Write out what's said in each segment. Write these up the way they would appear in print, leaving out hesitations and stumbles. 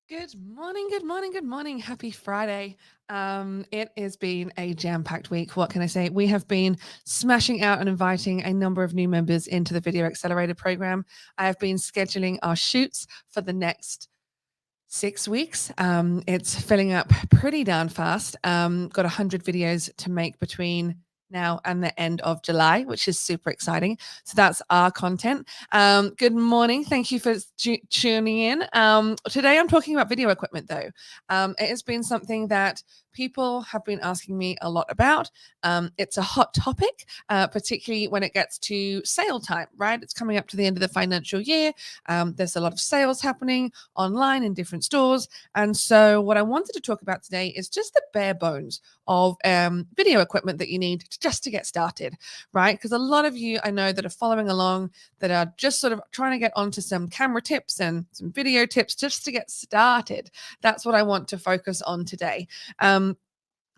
Good morning, good morning, good morning. Happy Friday. It has been a jam-packed week. What can I say? We have been smashing out and inviting a number of new members into the Video Accelerator program. I have been scheduling our shoots for the next 6 weeks. It's filling up pretty darn fast. Got 100 videos to make between now and the end of July, which is super exciting. So that's our content. Good morning. Thank you for tuning in. Today I'm talking about video equipment, though. It has been something that people have been asking me a lot about. It's a hot topic, particularly when it gets to sale time, right? It's coming up to the end of the financial year. There's a lot of sales happening online in different stores. And so, what I wanted to talk about today is just the bare bones of video equipment that you need just to get started, right? Because a lot of you I know that are following along that are just sort of trying to get onto some camera tips and some video tips just to get started. That's what I want to focus on today.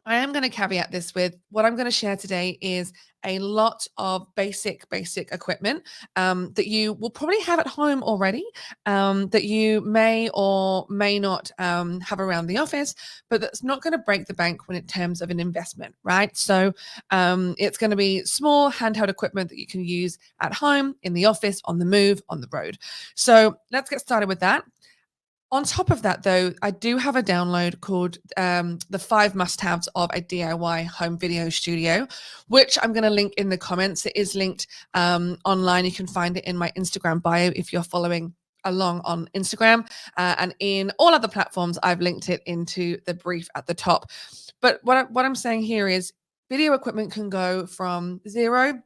I am going to caveat this with what I'm going to share today is a lot of basic equipment that you will probably have at home already, that you may or may not have around the office, but that's not going to break the bank when in terms of an investment, right? So it's going to be small handheld equipment that you can use at home, in the office, on the move, on the road. So let's get started with that. On top of that, though, I do have a download called the 5 must-haves of a DIY home video studio, which I'm going to link in the comments. It is linked online. You can find it in my Instagram bio if you're following along on Instagram. And in all other platforms, I've linked it into the brief at the top. But what I'm saying here is video equipment can go from zero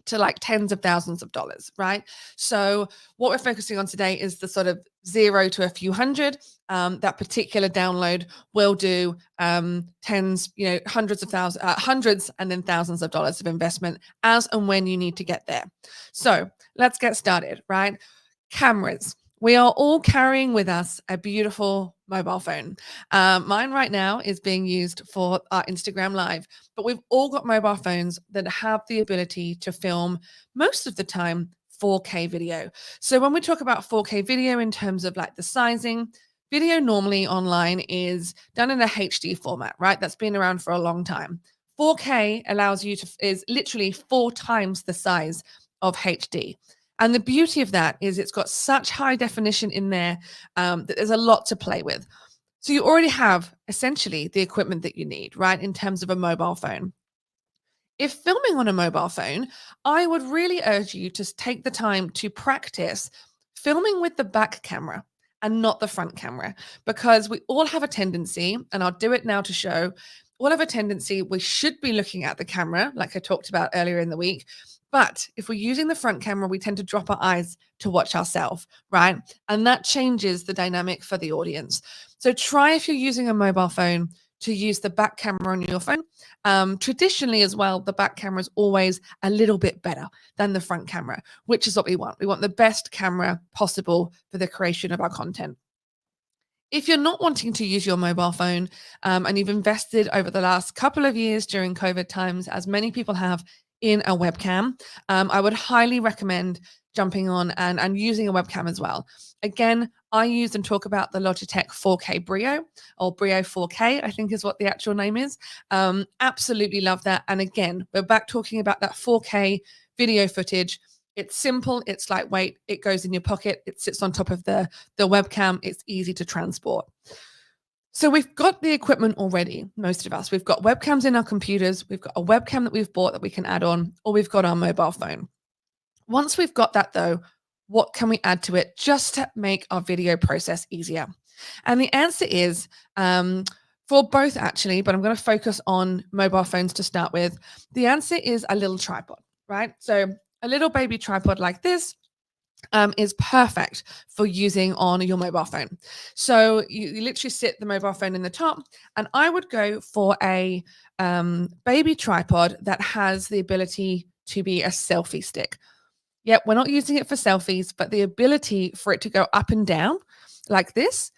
to like tens of thousands of dollars, right? So what we're focusing on today is the sort of zero to a few hundred. That particular download will do tens, hundreds of thousands, hundreds and then thousands of dollars of investment as and when you need to get there. So let's get started, right? Cameras. We are all carrying with us a beautiful mobile phone. Mine right now is being used for our Instagram Live, but we've all got mobile phones that have the ability to film most of the time 4K video. So when we talk about 4K video in terms of like the sizing, video normally online is done in a HD format, right? That's been around for a long time. 4K allows you to is literally 4 times the size of HD. And the beauty of that is it's got such high definition in there that there's a lot to play with. So you already have essentially the equipment that you need, right, in terms of a mobile phone. If filming on a mobile phone, I would really urge you to take the time to practice filming with the back camera and not the front camera, because we all have a tendency, and I'll do it now to show, all have a tendency, we should be looking at the camera, like I talked about earlier in the week. But if we're using the front camera, we tend to drop our eyes to watch ourselves, right? And that changes the dynamic for the audience. So try, if you're using a mobile phone, to use the back camera on your phone. Traditionally, as well, the back camera is always a little bit better than the front camera, which is what we want. We want the best camera possible for the creation of our content. If you're not wanting to use your mobile phone and you've invested over the last couple of years during COVID times, as many people have, in a webcam, I would highly recommend jumping on and using a webcam as well. Again, I use and talk about the Logitech 4K Brio, or Brio 4K, I think is what the actual name is. Absolutely love that. And again, we're back talking about that 4K video footage. It's simple, it's lightweight, it goes in your pocket, it sits on top of the webcam, it's easy to transport. So we've got the equipment already, most of us. We've got webcams in our computers, we've got a webcam that we've bought that we can add on, or we've got our mobile phone. Once we've got that, though, what can we add to it just to make our video process easier? And the answer is for both, actually, but I'm going to focus on mobile phones to start with. The answer is a little tripod, right? So a little baby tripod like this is perfect for using on your mobile phone. So you literally sit the mobile phone in the top, and I would go for a baby tripod that has the ability to be a selfie stick. Yep, we're not using it for selfies, but the ability for it to go up and down like this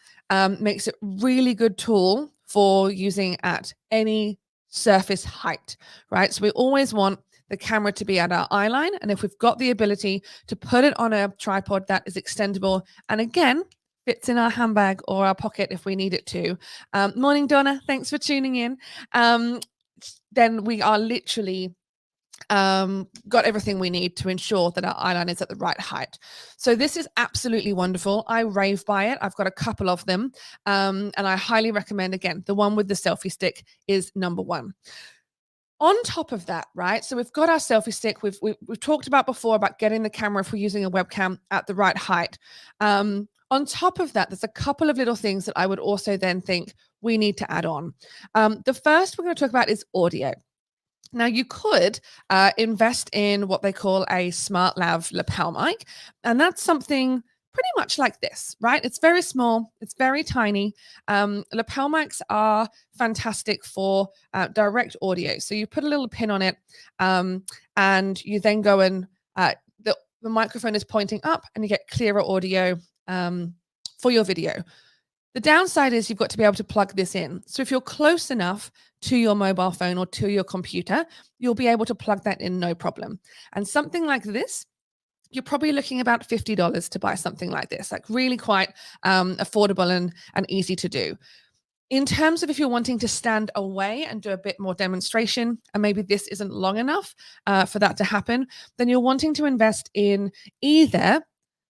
makes it really good tool for using at any surface height, right? So we always want the camera to be at our eye line. And if we've got the ability to put it on a tripod that is extendable, and again, fits in our handbag or our pocket if we need it to. Morning, Donna. Thanks for tuning in. Then we are literally got everything we need to ensure that our eyeliner is at the right height. So this is absolutely wonderful. I rave by it. I've got a couple of them, and I highly recommend, again, the one with the selfie stick is number one. On top of that, right? So we've got our selfie stick. We've talked about before about getting the camera, if we're using a webcam, at the right height. On top of that, there's a couple of little things that I would also then think we need to add on. The first we're going to talk about is audio. Now, you could invest in what they call a SmartLav lapel mic, and that's something pretty much like this, right? It's very small, it's very tiny. Lapel mics are fantastic for direct audio. So you put a little pin on it, and you then go and the microphone is pointing up, and you get clearer audio for your video. The downside is you've got to be able to plug this in. So if you're close enough to your mobile phone or to your computer, you'll be able to plug that in no problem. And something like this, you're probably looking about $50 to buy something like this, like really quite affordable and easy to do. In terms of if you're wanting to stand away and do a bit more demonstration, and maybe this isn't long enough for that to happen, then you're wanting to invest in either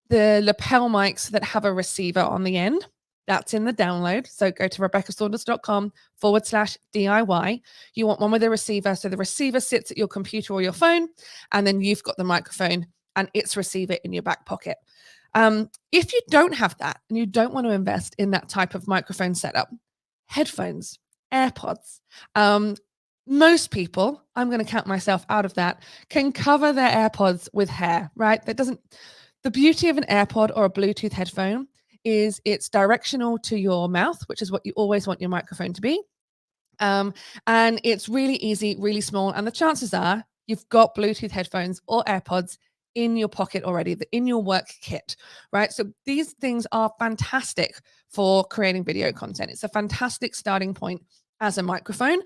the lapel mics that have a receiver on the end. That's in the download. So go to rebeccasaunders.com/DIY. You want one with a receiver. So the receiver sits at your computer or your phone, and then you've got the microphone and its receiver in your back pocket. If you don't have that and you don't want to invest in that type of microphone setup, headphones, AirPods, most people, I'm going to count myself out of that, can cover their AirPods with hair, right? The beauty of an AirPod or a Bluetooth headphone is it's directional to your mouth, which is what you always want your microphone to be. And it's really easy, really small. And the chances are you've got Bluetooth headphones or AirPods in your pocket already, in your work kit, right? So these things are fantastic for creating video content. It's a fantastic starting point as a microphone.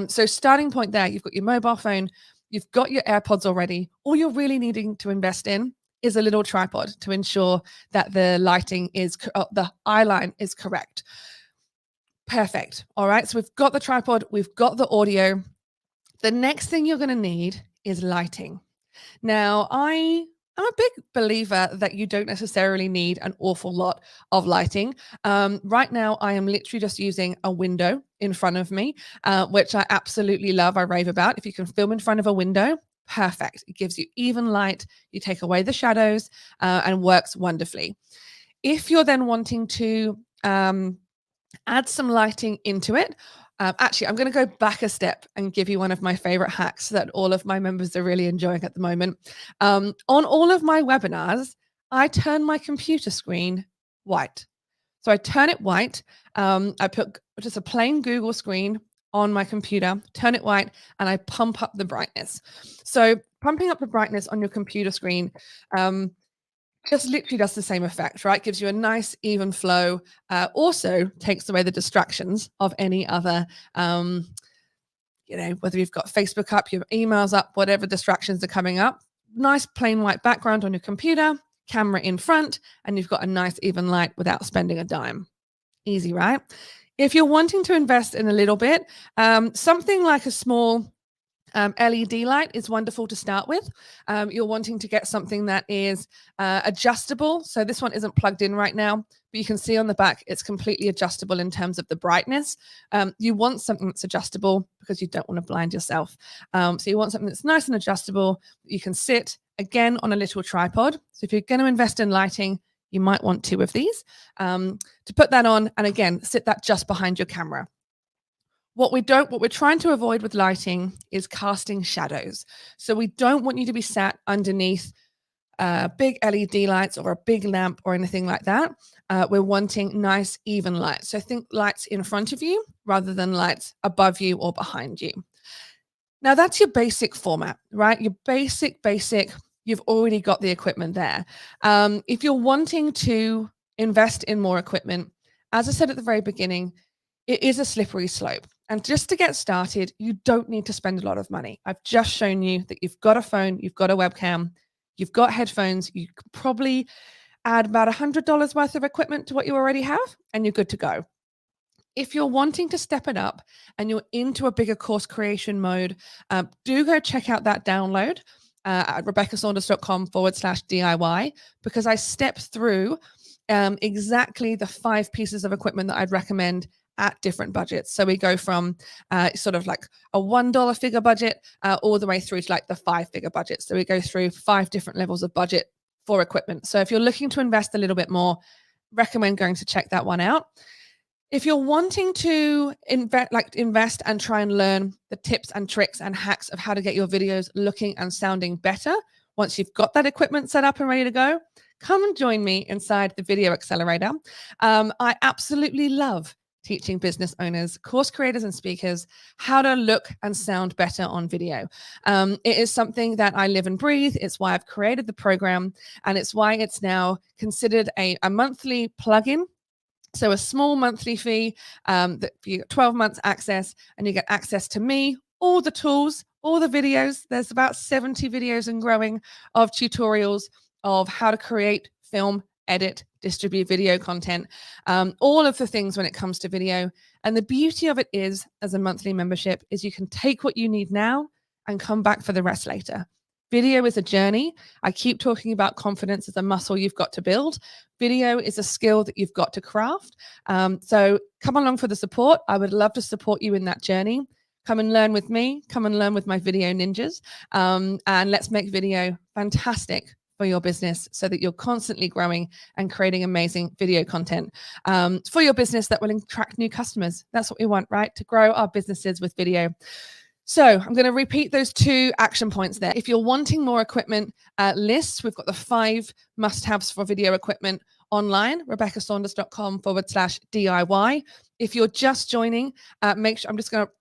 So starting point there, you've got your mobile phone, you've got your AirPods already. All you're really needing to invest in is a little tripod to ensure that the lighting is, the eye line is correct. Perfect. All right. So we've got the tripod, we've got the audio. The next thing you're going to need is lighting. Now, I'm a big believer that you don't necessarily need an awful lot of lighting. Right now, I am literally just using a window in front of me, which I absolutely love. I rave about. If you can film in front of a window, perfect. It gives you even light. You take away the shadows and works wonderfully. If you're then wanting to add some lighting into it, actually, I'm going to go back a step and give you one of my favorite hacks that all of my members are really enjoying at the moment. On all of my webinars, I turn my computer screen white. So I turn it white. I put just a plain Google screen on my computer, turn it white, and I pump up the brightness. So pumping up the brightness on your computer screen just literally does the same effect, right? Gives you a nice even flow. Also takes away the distractions of any other, whether you've got Facebook up, your emails up, whatever distractions are coming up. Nice plain white background on your computer, camera in front, and you've got a nice even light without spending a dime. Easy, right? If you're wanting to invest in a little bit, something like a small LED light is wonderful to start with. You're wanting to get something that is adjustable. So this one isn't plugged in right now, but you can see on the back, it's completely adjustable in terms of the brightness. You want something that's adjustable because you don't want to blind yourself. So you want something that's nice and adjustable. You can sit again on a little tripod. So if you're going to invest in lighting, you might want two of these to put that on. And again, sit that just behind your camera. What we're trying to avoid with lighting is casting shadows. So we don't want you to be sat underneath big LED lights or a big lamp or anything like that. We're wanting nice, even light. So think lights in front of you rather than lights above you or behind you. Now that's your basic format, right? Your basic, you've already got the equipment there. If you're wanting to invest in more equipment, as I said at the very beginning, it is a slippery slope. And just to get started, you don't need to spend a lot of money. I've just shown you that you've got a phone, you've got a webcam, you've got headphones. You could probably add about $100 worth of equipment to what you already have, and you're good to go. If you're wanting to step it up and you're into a bigger course creation mode, do go check out that download at rebeccasaunders.com/DIY, because I step through exactly the 5 pieces of equipment that I'd recommend at different budgets. So we go from sort of like a $1 figure budget all the way through to like the 5-figure budget. So we go through 5 different levels of budget for equipment. So if you're looking to invest a little bit more, recommend going to check that one out. If you're wanting to invest and try and learn the tips and tricks and hacks of how to get your videos looking and sounding better, once you've got that equipment set up and ready to go, come and join me inside the Video Accelerator. I absolutely love teaching business owners, course creators, and speakers how to look and sound better on video. It is something that I live and breathe. It's why I've created the program, and it's why it's now considered a monthly plugin. So a small monthly fee that you get 12 months access, and you get access to me, all the tools, all the videos. There's about 70 videos and growing of tutorials of how to create, film, edit, distribute video content, all of the things when it comes to video. And the beauty of it is, as a monthly membership, is you can take what you need now and come back for the rest later. Video is a journey. I keep talking about confidence as a muscle you've got to build. Video is a skill that you've got to craft. So come along for the support. I would love to support you in that journey. Come and learn with me. Come and learn with my video ninjas. And let's make video fantastic for your business so that you're constantly growing and creating amazing video content for your business that will attract new customers. That's what we want, right? To grow our businesses with video. So I'm going to repeat those 2 action points there. If you're wanting more equipment lists, we've got the 5 must-haves for video equipment online, rebeccasaunders.com/DIY. If you're just joining, make sure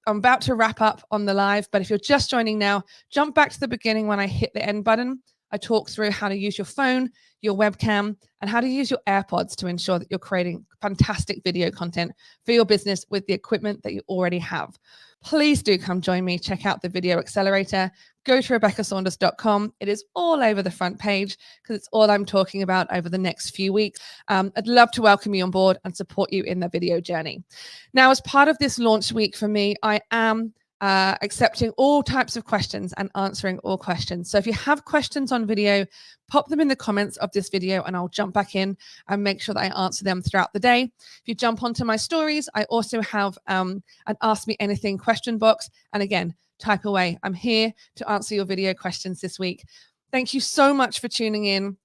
I'm about to wrap up on the live, but if you're just joining now, jump back to the beginning when I hit the end button. I talk through how to use your phone, your webcam, and how to use your AirPods to ensure that you're creating fantastic video content for your business with the equipment that you already have. Please do come join me. Check out the Video Accelerator. Go to rebeccasaunders.com. It is all over the front page because it's all I'm talking about over the next few weeks. I'd love to welcome you on board and support you in the video journey. Now, as part of this launch week for me, I am accepting all types of questions and answering all questions. So if you have questions on video, pop them in the comments of this video and I'll jump back in and make sure that I answer them throughout the day. If you jump onto my stories, I also have an Ask Me Anything question box. And again, type away. I'm here to answer your video questions this week. Thank you so much for tuning in.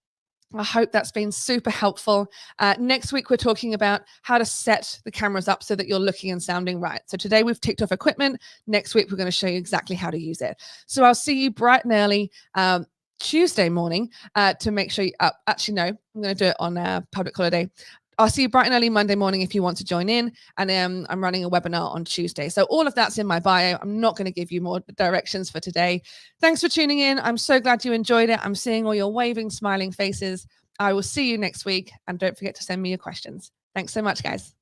I hope that's been super helpful. Next week, we're talking about how to set the cameras up so that you're looking and sounding right. So today we've ticked off equipment. Next week, we're going to show you exactly how to use it. So I'll see you bright and early Tuesday morning to make sure you up. Actually, no, I'm going to do it on a public holiday. I'll see you bright and early Monday morning if you want to join in. And I'm running a webinar on Tuesday. So all of that's in my bio. I'm not going to give you more directions for today. Thanks for tuning in. I'm so glad you enjoyed it. I'm seeing all your waving, smiling faces. I will see you next week. And don't forget to send me your questions. Thanks so much, guys.